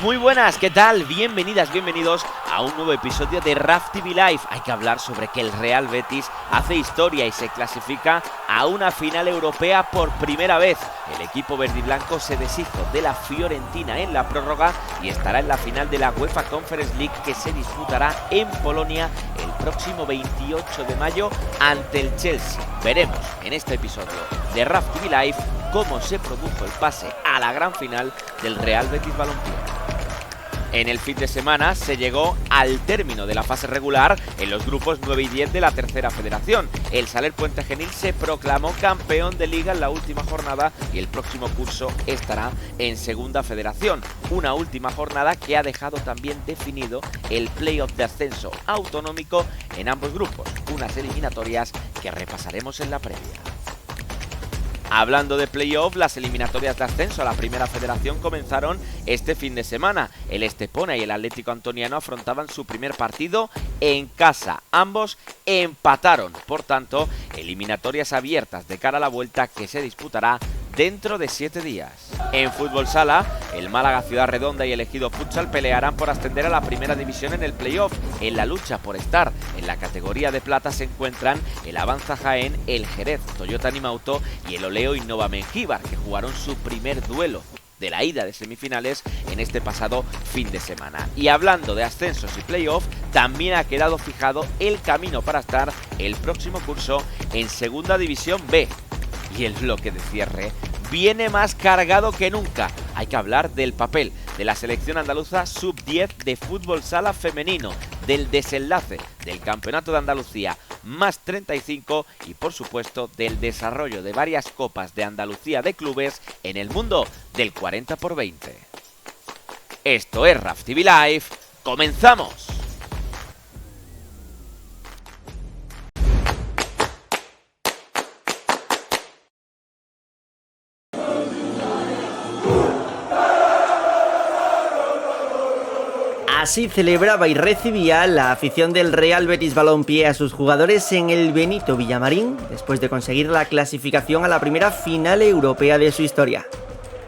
Muy buenas, ¿qué tal? Bienvenidas, bienvenidos a un nuevo episodio de RAF TV Live. Hay que hablar sobre que el Real Betis hace historia y se clasifica a una final europea por primera vez. El equipo verdiblanco se deshizo de la Fiorentina en la prórroga y estará en la final de la UEFA Conference League que se disputará en Polonia el próximo 28 de mayo ante el Chelsea. Veremos en este episodio de RAF TV Live cómo se produjo el pase a la gran final del Real Betis Balompié. En el fin de semana se llegó al término de la fase regular en los grupos 9 y 10 de la tercera federación. El Saler Puente Genil se proclamó campeón de liga en la última jornada y el próximo curso estará en segunda federación. Una última jornada que ha dejado también definido el playoff de ascenso autonómico en ambos grupos. Unas eliminatorias que repasaremos en la previa. Hablando de playoff, las eliminatorias de ascenso a la primera federación comenzaron este fin de semana. El Estepona y el Atlético Antoniano afrontaban su primer partido en casa. Ambos empataron, por tanto, eliminatorias abiertas de cara a la vuelta que se disputará dentro de 7 días. En fútbol sala, el Málaga Ciudad Redonda y el Ejido Futsal pelearán por ascender a la primera división en el playoff. En la lucha por estar en la categoría de plata se encuentran el Avanza Jaén, el Jerez, Toyota Nimauto y el Oleo Innova Mengíbar, que jugaron su primer duelo de la ida de semifinales en este pasado fin de semana. Y hablando de ascensos y playoff, también ha quedado fijado el camino para estar el próximo curso en Segunda División B. Y el bloque de cierre viene más cargado que nunca. Hay que hablar del papel de la selección andaluza sub-10 de fútbol sala femenino, del desenlace del Campeonato de Andalucía más 35 y por supuesto del desarrollo de varias copas de Andalucía de clubes en el mundo del 40×20. Esto es RAF TV Live, ¡comenzamos! Así celebraba y recibía la afición del Real Betis Balompié a sus jugadores en el Benito Villamarín después de conseguir la clasificación a la primera final europea de su historia.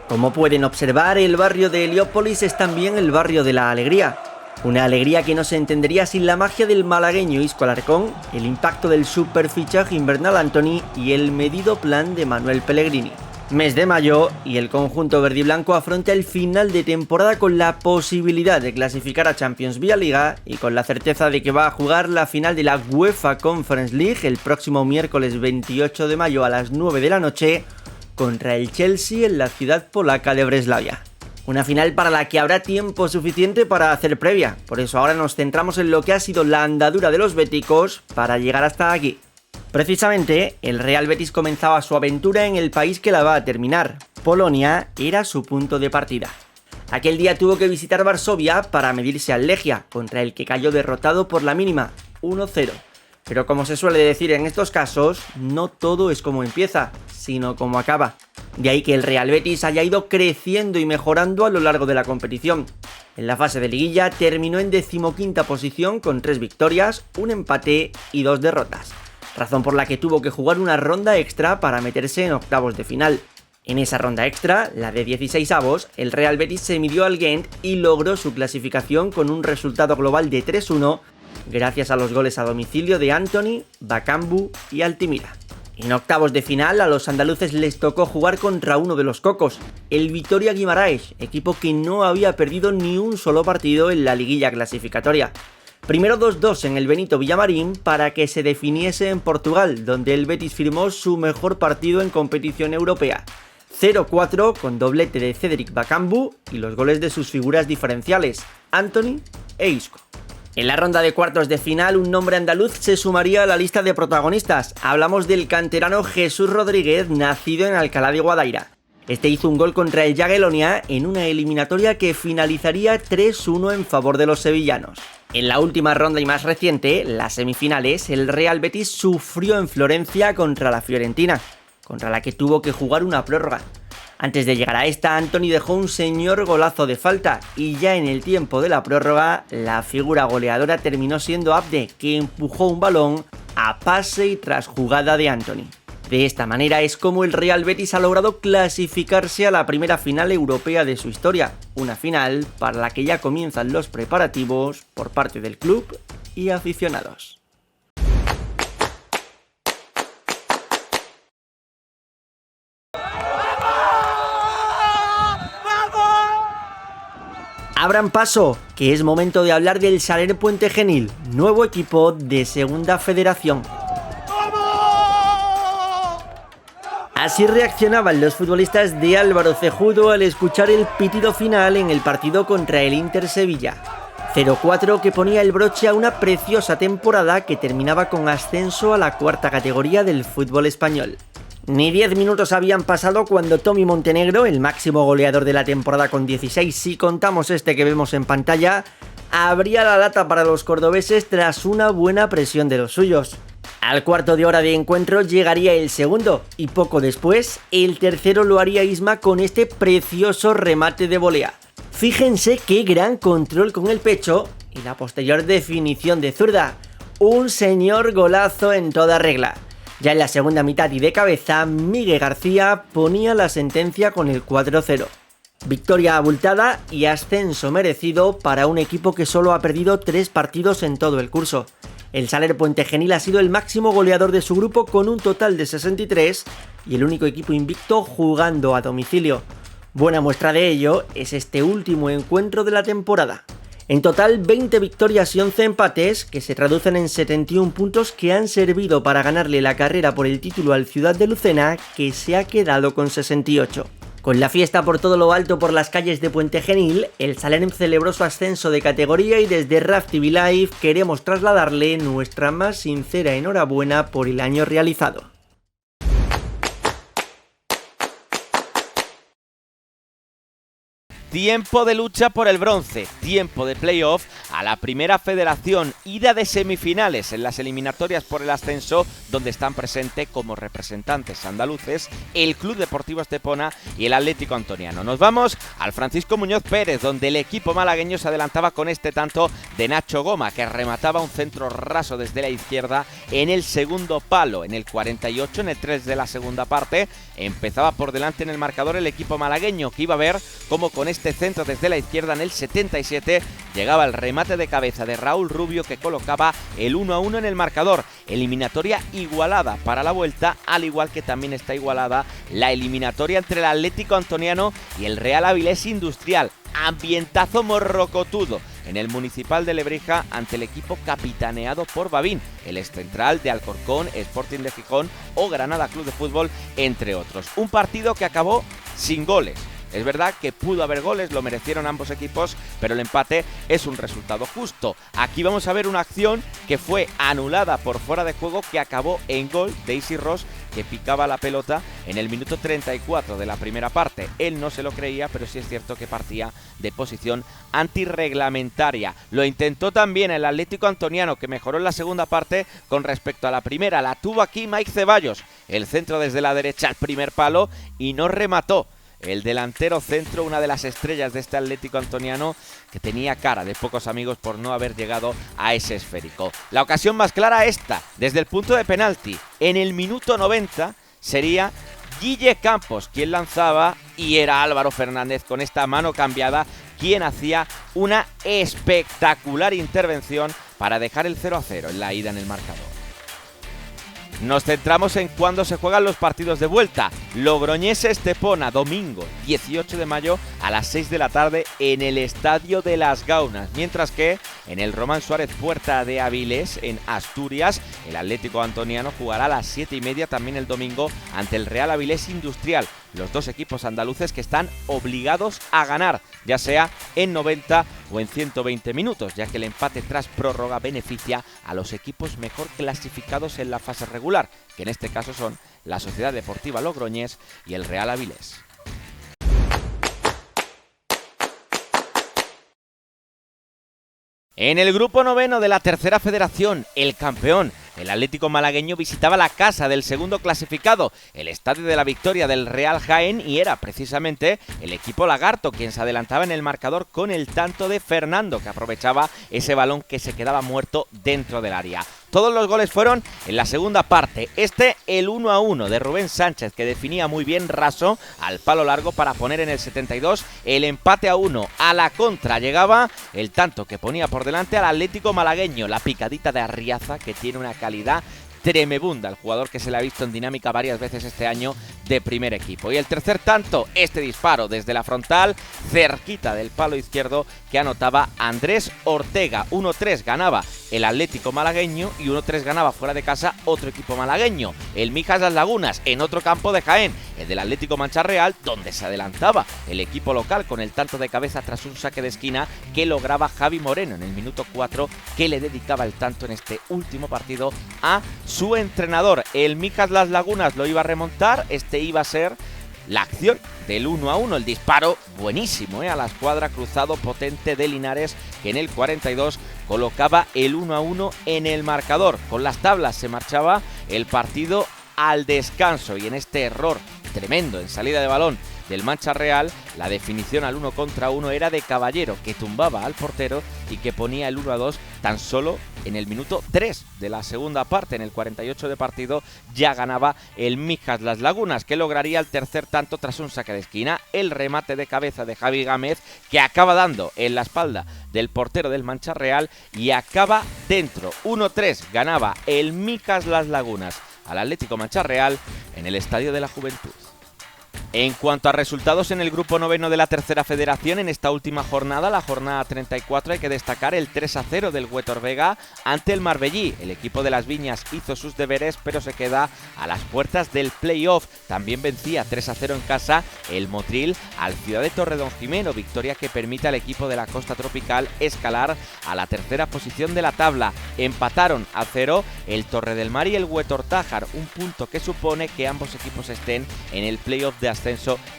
Como pueden observar, el barrio de Heliópolis es también el barrio de la alegría. Una alegría que no se entendería sin la magia del malagueño Isco Alarcón, el impacto del superfichaje invernal Antony y el medido plan de Manuel Pellegrini. Mes de mayo y el conjunto verdiblanco afronta el final de temporada con la posibilidad de clasificar a Champions vía Liga y con la certeza de que va a jugar la final de la UEFA Conference League el próximo miércoles 28 de mayo a las 9 de la noche contra el Chelsea en la ciudad polaca de Breslavia. Una final para la que habrá tiempo suficiente para hacer previa, por eso ahora nos centramos en lo que ha sido la andadura de los béticos para llegar hasta aquí. Precisamente, el Real Betis comenzaba su aventura en el país que la va a terminar. Polonia era su punto de partida. Aquel día tuvo que visitar Varsovia para medirse al Legia, contra el que cayó derrotado por la mínima, 1-0. Pero como se suele decir en estos casos, no todo es como empieza, sino como acaba. De ahí que el Real Betis haya ido creciendo y mejorando a lo largo de la competición. En la fase de liguilla terminó en 15ª posición con 3 victorias, un empate y 2 derrotas. Razón por la que tuvo que jugar una ronda extra para meterse en octavos de final. En esa ronda extra, la de 16avos, el Real Betis se midió al Gent y logró su clasificación con un resultado global de 3-1 gracias a los goles a domicilio de Antony, Bakambu y Altimira. En octavos de final a los andaluces les tocó jugar contra uno de los cocos, el Vitoria Guimaraes, equipo que no había perdido ni un solo partido en la liguilla clasificatoria. Primero 2-2 en el Benito Villamarín para que se definiese en Portugal, donde el Betis firmó su mejor partido en competición europea. 0-4 con doblete de Cédric Bakambu y los goles de sus figuras diferenciales, Antony e Isco. En la ronda de cuartos de final, un nombre andaluz se sumaría a la lista de protagonistas. Hablamos del canterano Jesús Rodríguez, nacido en Alcalá de Guadaira. Este hizo un gol contra el Jagiellonia en una eliminatoria que finalizaría 3-1 en favor de los sevillanos. En la última ronda y más reciente, las semifinales, el Real Betis sufrió en Florencia contra la Fiorentina, contra la que tuvo que jugar una prórroga. Antes de llegar a esta, Antony dejó un señor golazo de falta y ya en el tiempo de la prórroga, la figura goleadora terminó siendo Abde, que empujó un balón a pase y tras jugada de Antony. De esta manera es como el Real Betis ha logrado clasificarse a la primera final europea de su historia, una final para la que ya comienzan los preparativos por parte del club y aficionados. Abran paso, que es momento de hablar del Saler Puente Genil, nuevo equipo de Segunda Federación. Así reaccionaban los futbolistas de Álvaro Cejudo al escuchar el pitido final en el partido contra el Inter Sevilla. 0-4 que ponía el broche a una preciosa temporada que terminaba con ascenso a la cuarta categoría del fútbol español. Ni 10 minutos habían pasado cuando Tommy Montenegro, el máximo goleador de la temporada con 16, si contamos este que vemos en pantalla, abría la lata para los cordobeses tras una buena presión de los suyos. Al cuarto de hora de encuentro llegaría el segundo y poco después el tercero lo haría Isma con este precioso remate de volea. Fíjense qué gran control con el pecho y la posterior definición de zurda. Un señor golazo en toda regla. Ya en la segunda mitad y de cabeza, Miguel García ponía la sentencia con el 4-0. Victoria abultada y ascenso merecido para un equipo que solo ha perdido 3 partidos en todo el curso. El Saler Puente Genil ha sido el máximo goleador de su grupo con un total de 63 y el único equipo invicto jugando a domicilio. Buena muestra de ello es este último encuentro de la temporada. En total 20 victorias y 11 empates que se traducen en 71 puntos que han servido para ganarle la carrera por el título al Ciudad de Lucena, que se ha quedado con 68. Con la fiesta por todo lo alto por las calles de Puente Genil, el Saler celebró su ascenso de categoría y desde RAF TV Live queremos trasladarle nuestra más sincera enhorabuena por el año realizado. Tiempo de lucha por el bronce, tiempo de playoff a la Primera Federación, ida de semifinales en las eliminatorias por el ascenso, donde están presentes como representantes andaluces el Club Deportivo Estepona y el Atlético Antoniano. Nos vamos al Francisco Muñoz Pérez, donde el equipo malagueño se adelantaba con este tanto de Nacho Goma, que remataba un centro raso desde la izquierda en el segundo palo, en el 48, en el 3 de la segunda parte. Empezaba por delante en el marcador el equipo malagueño, que iba a ver cómo con este centro desde la izquierda en el 77 llegaba el remate de cabeza de Raúl Rubio, que colocaba el 1-1 en el marcador. Eliminatoria igualada para la vuelta, al igual que también está igualada la eliminatoria entre el Atlético Antoniano y el Real Avilés Industrial. Ambientazo morrocotudo en el Municipal de Lebrija ante el equipo capitaneado por Babín, el excentral de Alcorcón, Sporting de Gijón o Granada Club de Fútbol, entre otros. Un partido que acabó sin goles. Es verdad que pudo haber goles, lo merecieron ambos equipos, pero el empate es un resultado justo. Aquí vamos a ver una acción que fue anulada por fuera de juego, que acabó en gol de Isi Ross, que picaba la pelota en el minuto 34 de la primera parte. Él no se lo creía, pero sí es cierto que partía de posición antirreglamentaria. Lo intentó también el Atlético Antoniano, que mejoró en la segunda parte con respecto a la primera. La tuvo aquí Mike Ceballos, el centro desde la derecha al primer palo, y no remató. El delantero centro, una de las estrellas de este Atlético Antoniano, que tenía cara de pocos amigos por no haber llegado a ese esférico. La ocasión más clara esta, desde el punto de penalti. En el minuto 90 sería Guille Campos quien lanzaba y era Álvaro Fernández con esta mano cambiada quien hacía una espectacular intervención para dejar el 0-0 en la ida en el marcador. Nos centramos en cuándo se juegan los partidos de vuelta. Logroñés-Estepona, domingo 18 de mayo a las 6 de la tarde en el Estadio de las Gaunas. Mientras que en el Román Suárez Puerta de Avilés, en Asturias, el Atlético Antoniano jugará a las 7:30 también el domingo ante el Real Avilés Industrial. Los dos equipos andaluces que están obligados a ganar, ya sea en 90 o en 120 minutos, ya que el empate tras prórroga beneficia a los equipos mejor clasificados en la fase regular, que en este caso son la Sociedad Deportiva Logroñés y el Real Avilés. En el grupo noveno de la tercera federación, el campeón, el Atlético malagueño, visitaba la casa del segundo clasificado, el Estadio de la Victoria del Real Jaén, y era precisamente el equipo lagarto quien se adelantaba en el marcador con el tanto de Fernando, que aprovechaba ese balón que se quedaba muerto dentro del área. Todos los goles fueron en la segunda parte. El 1-1 de Rubén Sánchez, que definía muy bien raso al palo largo para poner en el 72 el empate a 1. A la contra llegaba el tanto que ponía por delante al Atlético malagueño, la picadita de Arriaza, que tiene una calidad tremebunda, el jugador que se le ha visto en dinámica varias veces este año de primer equipo. Y el tercer tanto, disparo desde la frontal, cerquita del palo izquierdo, que anotaba Andrés Ortega. 1-3 ganaba el Atlético malagueño y 1-3 ganaba fuera de casa otro equipo malagueño, el Mijas Las Lagunas, en otro campo de Jaén, el del Atlético Mancha Real, donde se adelantaba el equipo local con el tanto de cabeza tras un saque de esquina que lograba Javi Moreno en el minuto 4, que le dedicaba el tanto en este último partido a su entrenador. El Mijas Las Lagunas lo iba a remontar, iba a ser la acción del 1-1, el disparo buenísimo a la escuadra, cruzado potente de Linares, que en el 42 colocaba el 1-1 en el marcador. Con las tablas se marchaba el partido al descanso, y en este error tremendo en salida de balón del Mancha Real, la definición al 1 contra 1 era de Caballero, que tumbaba al portero y que ponía el 1-2 tan solo en el minuto 3 de la segunda parte. En el 48 de partido ya ganaba el Mijas Las Lagunas, que lograría el tercer tanto tras un saque de esquina. El remate de cabeza de Javi Gámez, que acaba dando en la espalda del portero del Mancha Real y acaba dentro. 1-3 ganaba el Mijas Las Lagunas al Atlético Mancha Real en el Estadio de la Juventud. En cuanto a resultados en el grupo noveno de la tercera federación, en esta última jornada, la jornada 34, hay que destacar el 3-0 del Huetor Vega ante el Marbellí. El equipo de Las Viñas hizo sus deberes, pero se queda a las puertas del playoff. También vencía 3-0 en casa el Motril al Ciudad de Torredonjimeno, victoria que permite al equipo de la Costa Tropical escalar a la tercera posición de la tabla. Empataron a 0 el Torre del Mar y el Huetor Tájar, un punto que supone que ambos equipos estén en el playoff de ascenso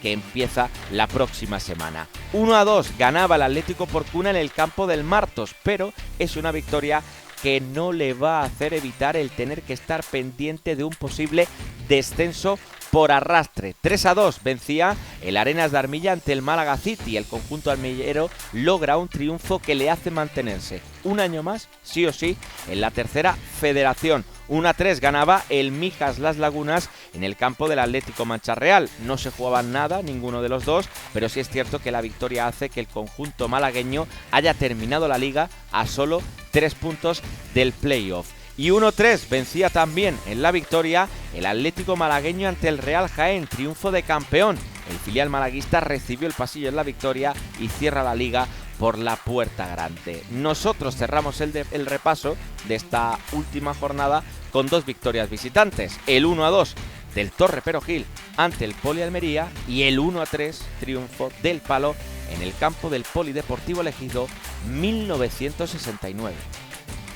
que empieza la próxima semana. 1-2 ganaba el Atlético Porcuna en el campo del Martos, pero es una victoria que no le va a hacer evitar el tener que estar pendiente de un posible descenso por arrastre. 3-2 vencía el Arenas de Armilla ante el Málaga City. El conjunto armillero logra un triunfo que le hace mantenerse un año más, sí o sí, en la tercera federación. 1-3 ganaba el Mijas Las Lagunas en el campo del Atlético Mancha Real. No se jugaban nada, ninguno de los dos, pero sí es cierto que la victoria hace que el conjunto malagueño haya terminado la liga a solo 3 puntos del playoff. Y 1-3 vencía también en la victoria el Atlético malagueño ante el Real Jaén, triunfo de campeón. El filial malaguista recibió el pasillo en la victoria y cierra la liga por la puerta grande. Nosotros cerramos el repaso de esta última jornada con dos victorias visitantes. El 1-2 del Torre Perogil ante el Poli Almería y el 1-3 triunfo del Palo en el campo del Polideportivo Ejido 1969.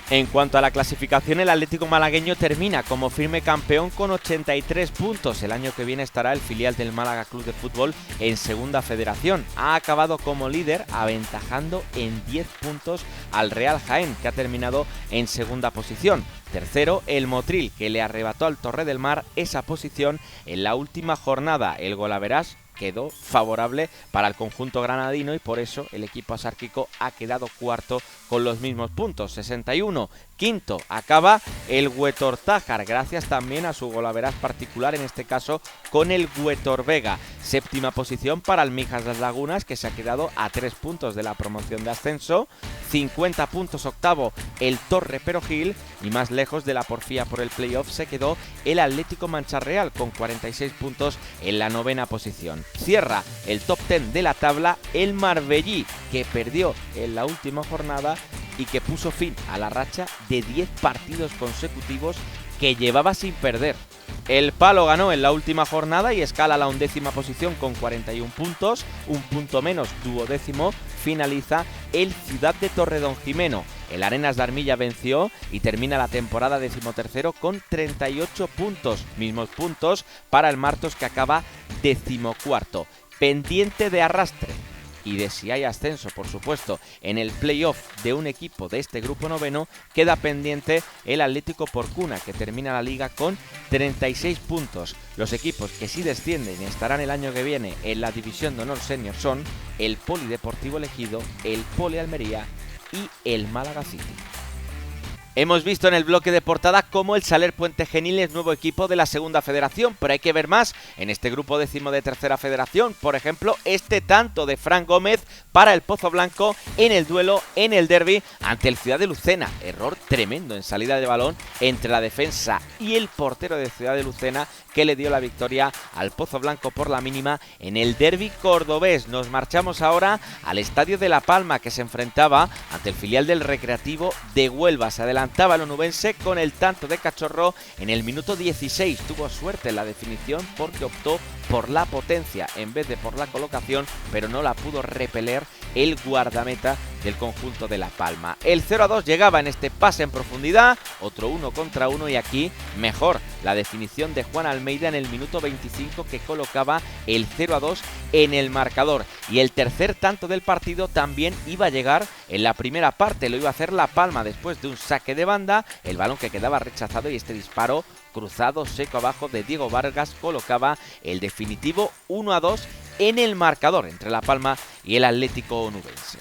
En cuanto a la clasificación, el Atlético malagueño termina como firme campeón con 83 puntos. El año que viene estará el filial del Málaga Club de Fútbol en segunda federación. Ha acabado como líder, aventajando en 10 puntos al Real Jaén, que ha terminado en segunda posición. Tercero, el Motril, que le arrebató al Torre del Mar esa posición en la última jornada. El golaveras quedó favorable para el conjunto granadino y por eso el equipo asárquico ha quedado cuarto con los mismos puntos, 61. Quinto acaba el Huetor Tájar, gracias también a su golaveras particular, en este caso con el Huetor Vega. Séptima posición para el Mijas Las Lagunas, que se ha quedado a 3 puntos de la promoción de ascenso. 50 puntos octavo el Torre Perogil, y más lejos de la porfía por el playoff se quedó el Atlético Mancha Real con 46 puntos en la novena posición. Cierra el top 10 de la tabla el Marbellí, que perdió en la última jornada y que puso fin a la racha de 10 partidos consecutivos que llevaba sin perder. El Palo ganó en la última jornada y escala a la 11ª posición con 41 puntos, un punto menos, duodécimo, finaliza el Ciudad de Torredonjimeno. El Arenas de Armilla venció y termina la temporada 13º con 38 puntos, mismos puntos para el Martos, que acaba 14º. Pendiente de arrastre y de si hay ascenso, por supuesto, en el playoff de un equipo de este grupo noveno, queda pendiente el Atlético Porcuna, que termina la liga con 36 puntos. Los equipos que sí descienden y estarán el año que viene en la División de Honor Senior son el Polideportivo Ejido, el Poli Almería y el Málaga City. Hemos visto en el bloque de portada cómo el Saler Puente Genil es nuevo equipo de la segunda federación, pero hay que ver más en este grupo décimo de tercera federación. Por ejemplo, este tanto de Fran Gómez para el Pozo Blanco en el duelo, en el derbi ante el Ciudad de Lucena. Error tremendo en salida de balón entre la defensa y el portero de Ciudad de Lucena, que le dio la victoria al Pozo Blanco por la mínima en el derbi cordobés. Nos marchamos ahora al Estadio de La Palma, que se enfrentaba ante el filial del Recreativo de Huelva. Se adelantaba el onubense con el tanto de Cachorro en el minuto 16. Tuvo suerte en la definición porque optó por la potencia en vez de por la colocación, pero no la pudo repeler el guardameta del conjunto de La Palma. El 0-2 llegaba en este pase en profundidad, otro 1 contra 1, y aquí mejor la definición de Juan Almeida en el minuto 25, que colocaba el 0-2 en el marcador. Y el tercer tanto del partido también iba a llegar en la primera parte, lo iba a hacer La Palma después de un saque de banda, el balón que quedaba rechazado y este disparo cruzado seco abajo de Diego Vargas colocaba el definitivo 1-2 en el marcador entre La Palma y el Atlético Onubense.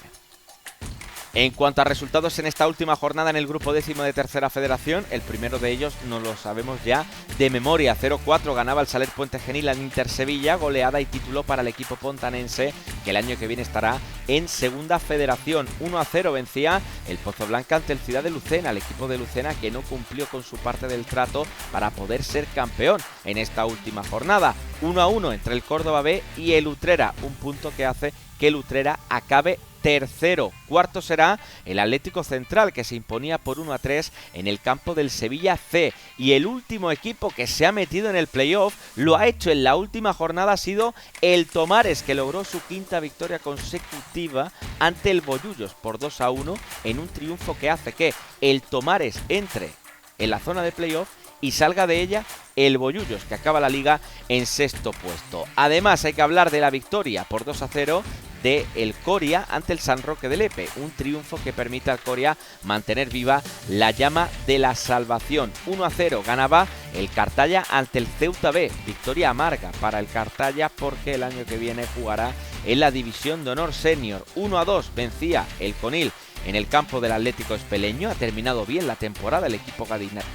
En cuanto a resultados en esta última jornada en el grupo décimo de tercera federación, el primero de ellos no lo sabemos ya de memoria. 0-4 ganaba el Saler Puente Genil al Inter Sevilla, goleada y título para el equipo pontanense, que el año que viene estará en segunda federación. 1-0 vencía el Pozo Blanco ante el Ciudad de Lucena, el equipo de Lucena que no cumplió con su parte del trato para poder ser campeón en esta última jornada. 1-1 entre el Córdoba B y el Utrera, un punto que hace que el Utrera acabe tercero. Cuarto será el Atlético Central, que se imponía por 1-3 en el campo del Sevilla C. Y el último equipo que se ha metido en el playoff, lo ha hecho en la última jornada, ha sido el Tomares, que logró su quinta victoria consecutiva ante el Bollullos por 2-1 en un triunfo que hace que el Tomares entre en la zona de playoff y salga de ella el Bollullos, que acaba la liga en sexto puesto. Además, hay que hablar de la victoria por 2-0 de el Coria ante el San Roque de Lepe, un triunfo que permite al Coria mantener viva la llama de la salvación. 1-0 ganaba el Cartaya ante el Ceuta B, victoria amarga para el Cartaya porque el año que viene jugará en la División de Honor Senior. 1-2 vencía el Conil en el campo del Atlético Espeleño. Ha terminado bien la temporada el equipo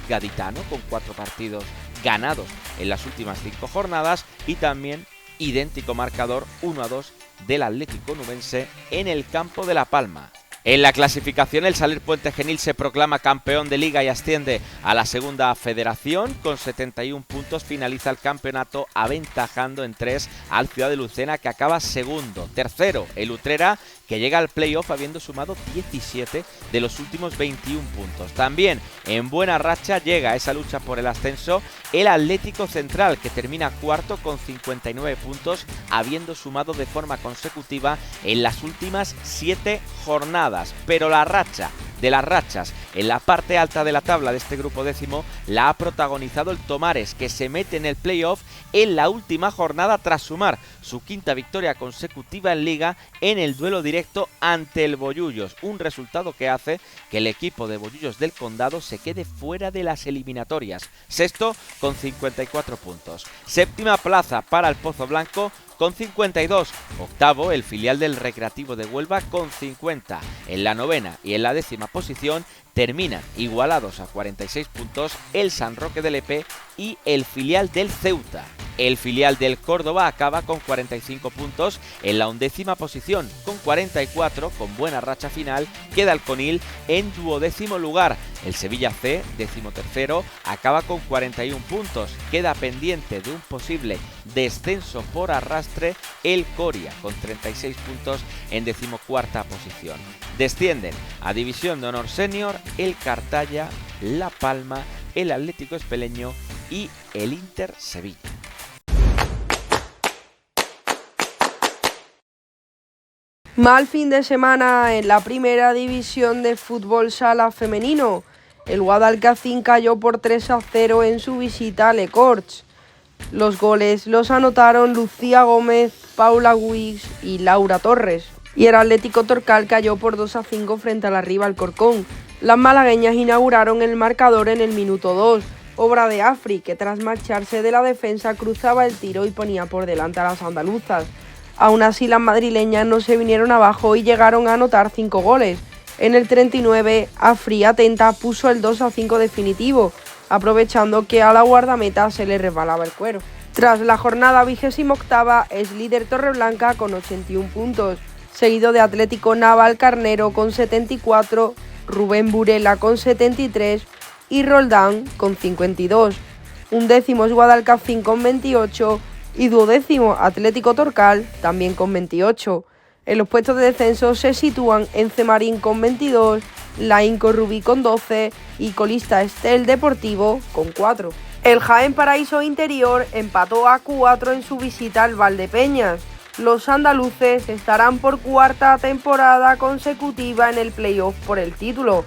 gaditano con 4 partidos ganados en las últimas 5 jornadas y también idéntico marcador 1-2 del Atlético Onubense en el campo de La Palma. En la clasificación, el Saler Puente Genil se proclama campeón de liga y asciende a la segunda federación. Con 71 puntos finaliza el campeonato, aventajando en 3 al Ciudad de Lucena, que acaba segundo. Tercero, el Utrera, que llega al playoff habiendo sumado 17 de los últimos 21 puntos. También en buena racha llega a esa lucha por el ascenso el Atlético Central, que termina cuarto con 59 puntos, habiendo sumado de forma consecutiva en las últimas 7 jornadas. Pero la racha de las rachas en la parte alta de la tabla de este grupo décimo la ha protagonizado el Tomares, que se mete en el playoff en la última jornada tras sumar su quinta victoria consecutiva en liga en el duelo directo ante el Bollullos, un resultado que hace que el equipo de Bollullos del Condado se quede fuera de las eliminatorias. Sexto con 54 puntos. Séptima plaza para el Pozo Blanco con 52. Octavo, el filial del Recreativo de Huelva con 50. En la novena y en la décima posición terminan igualados a 46 puntos el San Roque de Lepe y el filial del Ceuta. El filial del Córdoba acaba con 45 puntos en la 11ª posición. Con 44, con buena racha final, queda el Conil en 12º lugar. El Sevilla C, 13º, acaba con 41 puntos. Queda pendiente de un posible descenso por arrastre el Coria, con 36 puntos en 14ª posición. Descienden a División de Honor Senior el Cartaya, La Palma, el Atlético Espeleño y el Inter Sevilla. Mal fin de semana en la primera división de fútbol sala femenino. El Guadalcacín cayó por 3-0 en su visita a Lecorts. Los goles los anotaron Lucía Gómez, Paula Guix y Laura Torres. Y el Atlético Torcal cayó por 2-5 frente a la rival Corcón. Las malagueñas inauguraron el marcador en el minuto 2. Obra de Afri, que tras marcharse de la defensa cruzaba el tiro y ponía por delante a las andaluzas. Aún así, las madrileñas no se vinieron abajo y llegaron a anotar 5 goles. En el 39, Afri Atenta puso el 2-5 definitivo, aprovechando que a la guardameta se le resbalaba el cuero. Tras la jornada 28ª es líder Torreblanca con 81 puntos, seguido de Atlético Naval Carnero con 74, Rubén Burela con 73 y Roldán con 52. Undécimo es Guadalcacín con 28 y duodécimo Atlético Torcal también con 28. En los puestos de descenso se sitúan Encemarín con 22, Laínco Rubí con 12 y colista Estel Deportivo con 4. El Jaén Paraíso Interior empató a 4 en su visita al Valdepeñas. Los andaluces estarán por cuarta temporada consecutiva en el playoff por el título.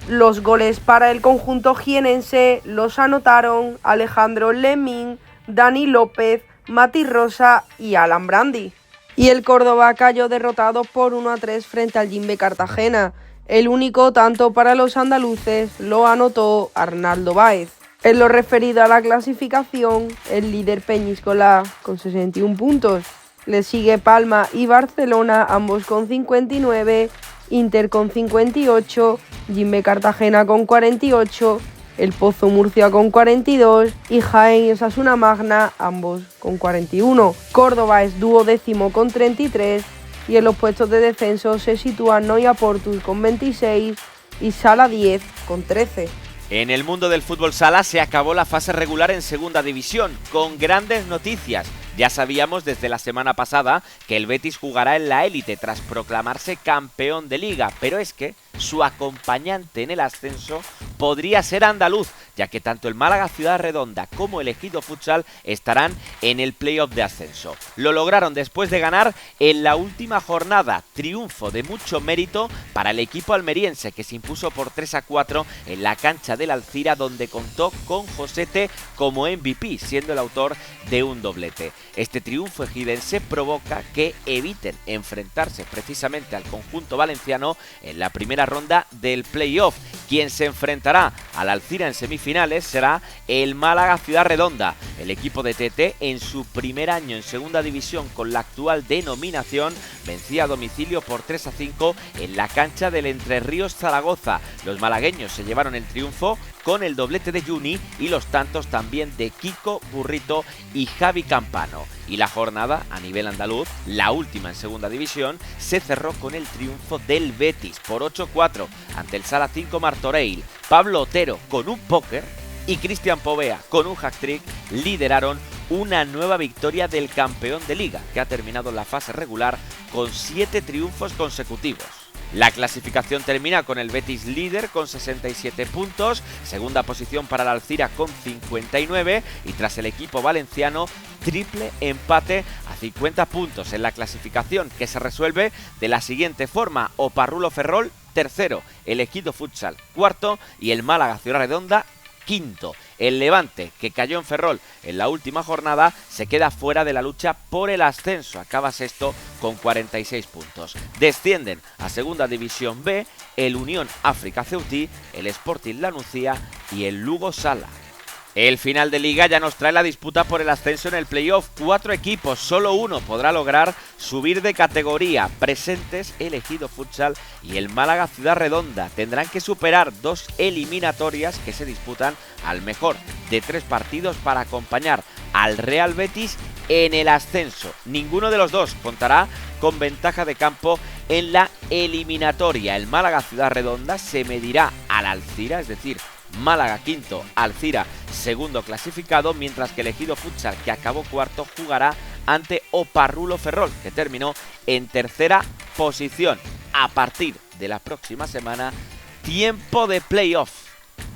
Los goles para el conjunto jienense los anotaron Alejandro Lemín, Dani López, Mati Rosa y Alan Brandi. Y el Córdoba cayó derrotado por 1-3 frente al Jimbe Cartagena. El único tanto para los andaluces lo anotó Arnaldo Báez. En lo referido a la clasificación, el líder Peñíscola con 61 puntos. Le sigue Palma y Barcelona, ambos con 59, Inter con 58, Jimbe Cartagena con 48, El Pozo Murcia con 42 y Jaén y Osasuna Magna, ambos con 41. Córdoba es duodécimo con 33 y en los puestos de descenso se sitúan Noia Portus con 26 y Sala 10 con 13. En el mundo del fútbol sala se acabó la fase regular en segunda división, con grandes noticias. Ya sabíamos desde la semana pasada que el Betis jugará en la élite tras proclamarse campeón de liga, pero es que su acompañante en el ascenso podría ser andaluz, ya que tanto el Málaga Ciudad Redonda como el Ejido Futsal estarán en el playoff de ascenso. Lo lograron después de ganar en la última jornada, triunfo de mucho mérito para el equipo almeriense que se impuso por 3-4 en la cancha del Alcira, donde contó con Josete como MVP, siendo el autor de un doblete. Este triunfo ejidense provoca que eviten enfrentarse precisamente al conjunto valenciano en la primera ronda del playoff. Quien se enfrentará al Alcira en semifinales será el Málaga Ciudad Redonda. El equipo de Tete, en su primer año en segunda división con la actual denominación, vencía a domicilio por 3-5 en la cancha del Entre Ríos Zaragoza. Los malagueños se llevaron el triunfo con el doblete de Juni y los tantos también de Kiko Burrito y Javi Campano. Y la jornada a nivel andaluz, la última en segunda división, se cerró con el triunfo del Betis por 8-4 ante el Sala 5 Martorell. Pablo Otero con un póker y Cristian Povea con un hat-trick lideraron una nueva victoria del campeón de liga, que ha terminado la fase regular con 7 triunfos consecutivos. La clasificación termina con el Betis líder con 67 puntos, segunda posición para el Alcira con 59 y tras el equipo valenciano triple empate a 50 puntos en la clasificación, que se resuelve de la siguiente forma: Oparrulo Ferrol tercero, el Ejido Futsal cuarto y el Málaga Ciudad Redonda quinto. El Levante, que cayó en Ferrol en la última jornada, se queda fuera de la lucha por el ascenso, acaba sexto con 46 puntos. Descienden a Segunda División B el Unión África Ceutí, el Sporting La Nucía y el Lugo Sala. El final de liga ya nos trae la disputa por el ascenso en el playoff. 4 equipos, solo uno podrá lograr subir de categoría. Presentes el Ejido Futsal y el Málaga Ciudad Redonda. Tendrán que superar 2 eliminatorias que se disputan al mejor de 3 partidos para acompañar al Real Betis en el ascenso. Ninguno de los dos contará con ventaja de campo en la eliminatoria. El Málaga Ciudad Redonda se medirá al Alcira, es decir, Málaga quinto, Alcira segundo clasificado, mientras que el Ejido Futsal, que acabó cuarto, jugará ante Oparrulo Ferrol, que terminó en tercera posición. A partir de la próxima semana, tiempo de playoff.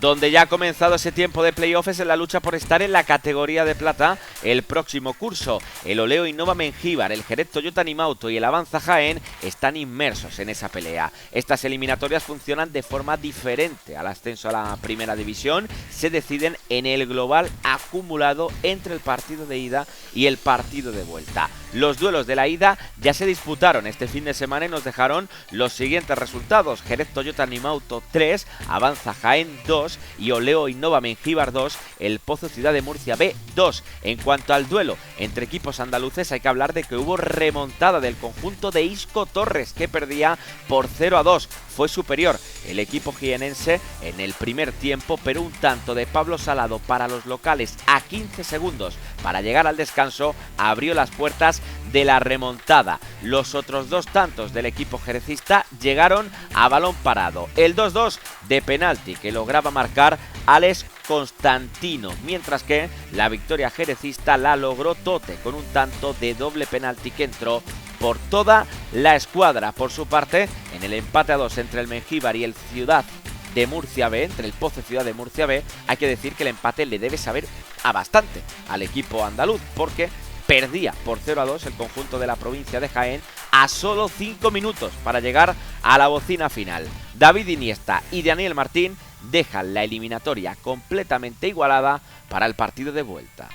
Donde ya ha comenzado ese tiempo de playoffs en la lucha por estar en la categoría de plata el próximo curso. El Oleo Innova Mengíbar, el Jerez Toyota Nimauto y el Avanza Jaén están inmersos en esa pelea. Estas eliminatorias funcionan de forma diferente al ascenso a la primera división. Se deciden en el global acumulado entre el partido de ida y el partido de vuelta. Los duelos de la ida ya se disputaron este fin de semana y nos dejaron los siguientes resultados: Jerez Toyota Nimauto 3, Avanza Jaén 2 2 y Oleo Innova Mengíbar 2, el Pozo Ciudad de Murcia B 2. En cuanto al duelo entre equipos andaluces, hay que hablar de que hubo remontada del conjunto de Isco Torres, que perdía por 0-2. Fue superior el equipo jienense en el primer tiempo, pero un tanto de Pablo Salado para los locales a 15 segundos para llegar al descanso abrió las puertas de la remontada. Los otros dos tantos del equipo jerecista llegaron a balón parado. El 2-2 de penalti que lograba marcar Alex Constantino, mientras que la victoria jerecista la logró Tote con un tanto de doble penalti que entró por toda la escuadra. Por su parte, en el empate a 2 entre el Mengíbar y el Ciudad de Murcia B, entre el Pozo Ciudad de Murcia B, hay que decir que el empate le debe saber a bastante al equipo andaluz, porque perdía por 0-2 el conjunto de la provincia de Jaén a solo 5 minutos para llegar a la bocina final. David Iniesta y Daniel Martín dejan la eliminatoria completamente igualada para el partido de vuelta.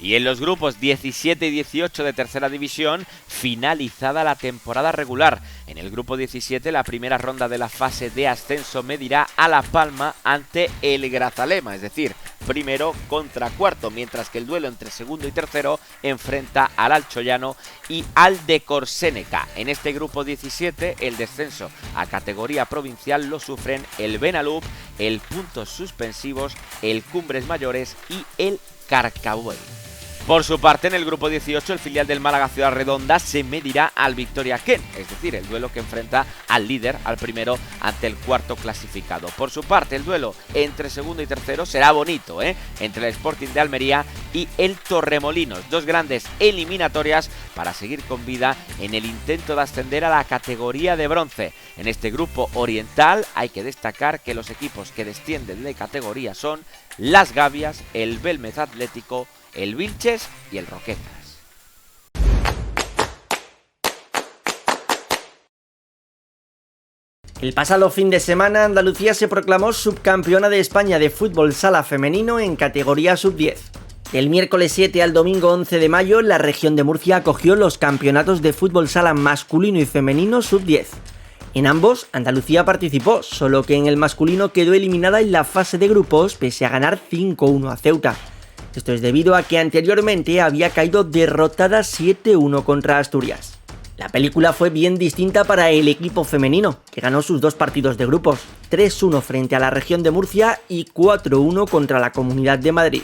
Y en los grupos 17 y 18 de tercera división, finalizada la temporada regular. En el grupo 17, la primera ronda de la fase de ascenso medirá a La Palma ante el Grazalema, es decir, primero contra cuarto, mientras que el duelo entre segundo y tercero enfrenta al Alcoyano y al de Corséneca. En este grupo 17, el descenso a categoría provincial lo sufren el Benalub, el Puntos Suspensivos, el Cumbres Mayores y el Carcabuey. Por su parte, en el grupo 18, el filial del Málaga Ciudad Redonda se medirá al Victoria Ken, es decir, el duelo que enfrenta al líder, al primero, ante el cuarto clasificado. Por su parte, el duelo entre segundo y tercero será bonito, entre el Sporting de Almería y el Torremolinos, dos grandes eliminatorias para seguir con vida en el intento de ascender a la categoría de bronce. En este grupo oriental hay que destacar que los equipos que descienden de categoría son Las Gavias, el Belmez Atlético, el Vilches y el Roquetas. El pasado fin de semana, Andalucía se proclamó subcampeona de España de fútbol sala femenino en categoría sub-10. Del miércoles 7 al domingo 11 de mayo, la región de Murcia acogió los campeonatos de fútbol sala masculino y femenino sub-10. En ambos, Andalucía participó, solo que en el masculino quedó eliminada en la fase de grupos pese a ganar 5-1 a Ceuta. Esto es debido a que anteriormente había caído derrotada 7-1 contra Asturias. La película fue bien distinta para el equipo femenino, que ganó sus dos partidos de grupos, 3-1 frente a la región de Murcia y 4-1 contra la Comunidad de Madrid.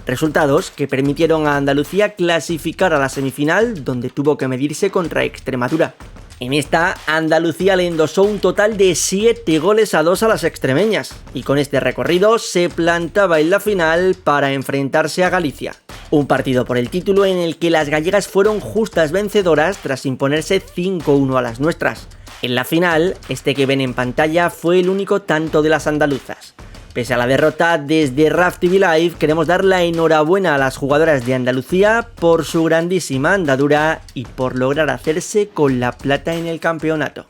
Resultados que permitieron a Andalucía clasificar a la semifinal, donde tuvo que medirse contra Extremadura. En esta, Andalucía le endosó un total de 7-2 a las extremeñas, y con este recorrido se plantaba en la final para enfrentarse a Galicia. Un partido por el título en el que las gallegas fueron justas vencedoras tras imponerse 5-1 a las nuestras. En la final, este que ven en pantalla fue el único tanto de las andaluzas. Pese a la derrota, desde RAF TV Live queremos dar la enhorabuena a las jugadoras de Andalucía por su grandísima andadura y por lograr hacerse con la plata en el campeonato.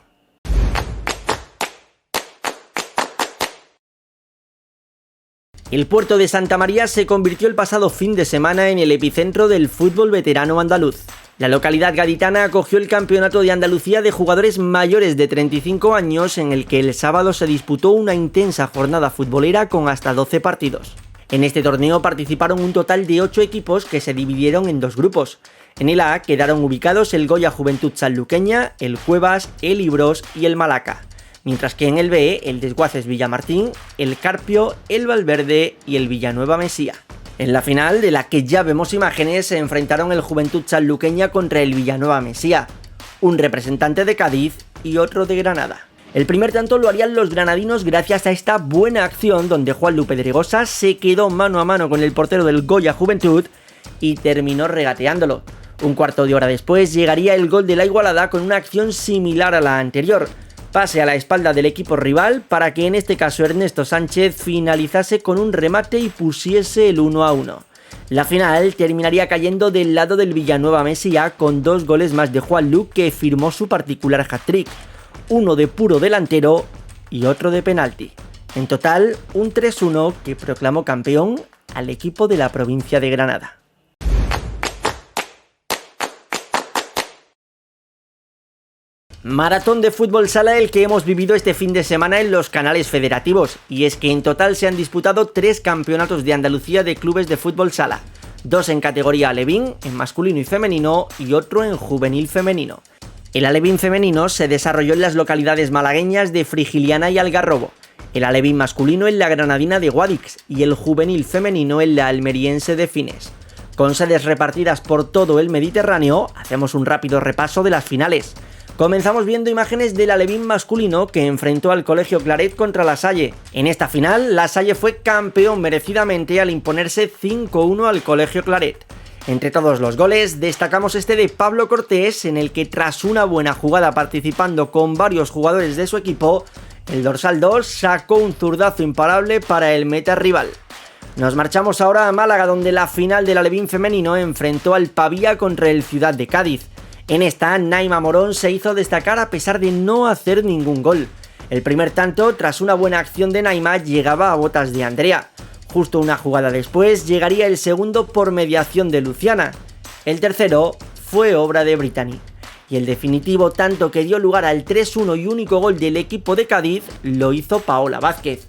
El puerto de Santa María se convirtió el pasado fin de semana en el epicentro del fútbol veterano andaluz. La localidad gaditana acogió el Campeonato de Andalucía de jugadores mayores de 35 años, en el que el sábado se disputó una intensa jornada futbolera con hasta 12 partidos. En este torneo participaron un total de 8 equipos que se dividieron en dos grupos. En el A quedaron ubicados el Goya Juventud Sanluqueña, el Cuevas, el Ibros y el Malaca. Mientras que en el B, el Desguaces Villamartín, el Carpio, el Valverde y el Villanueva Mesía. En la final, de la que ya vemos imágenes, se enfrentaron el Juventud Sanluqueña contra el Villanueva Mesía, un representante de Cádiz y otro de Granada. El primer tanto lo harían los granadinos gracias a esta buena acción donde Juanlu Pedregosa se quedó mano a mano con el portero del Goya Juventud y terminó regateándolo. Un cuarto de hora después llegaría el gol de la Igualada con una acción similar a la anterior. Pase a la espalda del equipo rival para que en este caso Ernesto Sánchez finalizase con un remate y pusiese el 1-1. La final terminaría cayendo del lado del Villanueva Mesía con 2 goles más de Juanlu, que firmó su particular hat-trick, uno de puro delantero y otro de penalti. En total, un 3-1 que proclamó campeón al equipo de la provincia de Granada. Maratón de fútbol sala el que hemos vivido este fin de semana en los canales federativos, y es que en total se han disputado 3 campeonatos de Andalucía de clubes de fútbol sala, 2 en categoría alevín, en masculino y femenino, y otro en juvenil femenino. El alevín femenino se desarrolló en las localidades malagueñas de Frigiliana y Algarrobo, el alevín masculino en la granadina de Guadix y el juvenil femenino en la almeriense de Fines. Con sedes repartidas por todo el Mediterráneo, hacemos un rápido repaso de las finales. Comenzamos viendo imágenes del alevín masculino que enfrentó al Colegio Claret contra La Salle. En esta final, La Salle fue campeón merecidamente al imponerse 5-1 al Colegio Claret. Entre todos los goles, destacamos este de Pablo Cortés, en el que tras una buena jugada participando con varios jugadores de su equipo, el dorsal 2 sacó un zurdazo imparable para el meta rival. Nos marchamos ahora a Málaga, donde la final del alevín femenino enfrentó al Pavía contra el Ciudad de Cádiz. En esta, Naima Morón se hizo destacar a pesar de no hacer ningún gol. El primer tanto, tras una buena acción de Naima, llegaba a botas de Andrea. Justo una jugada después, llegaría el segundo por mediación de Luciana. El tercero fue obra de Brittany. Y el definitivo tanto que dio lugar al 3-1 y único gol del equipo de Cádiz lo hizo Paola Vázquez.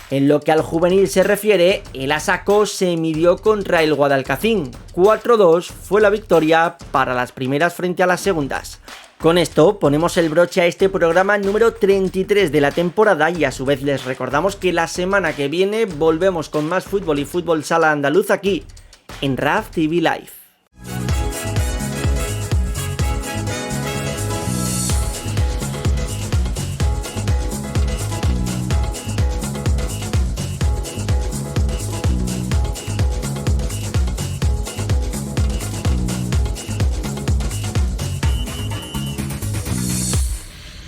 En lo que al juvenil se refiere, el Asaco se midió contra el Guadalcacín. 4-2 fue la victoria para las primeras frente a las segundas. Con esto ponemos el broche a este programa número 33 de la temporada y a su vez les recordamos que la semana que viene volvemos con más fútbol y fútbol sala andaluz aquí en RAF TV Live.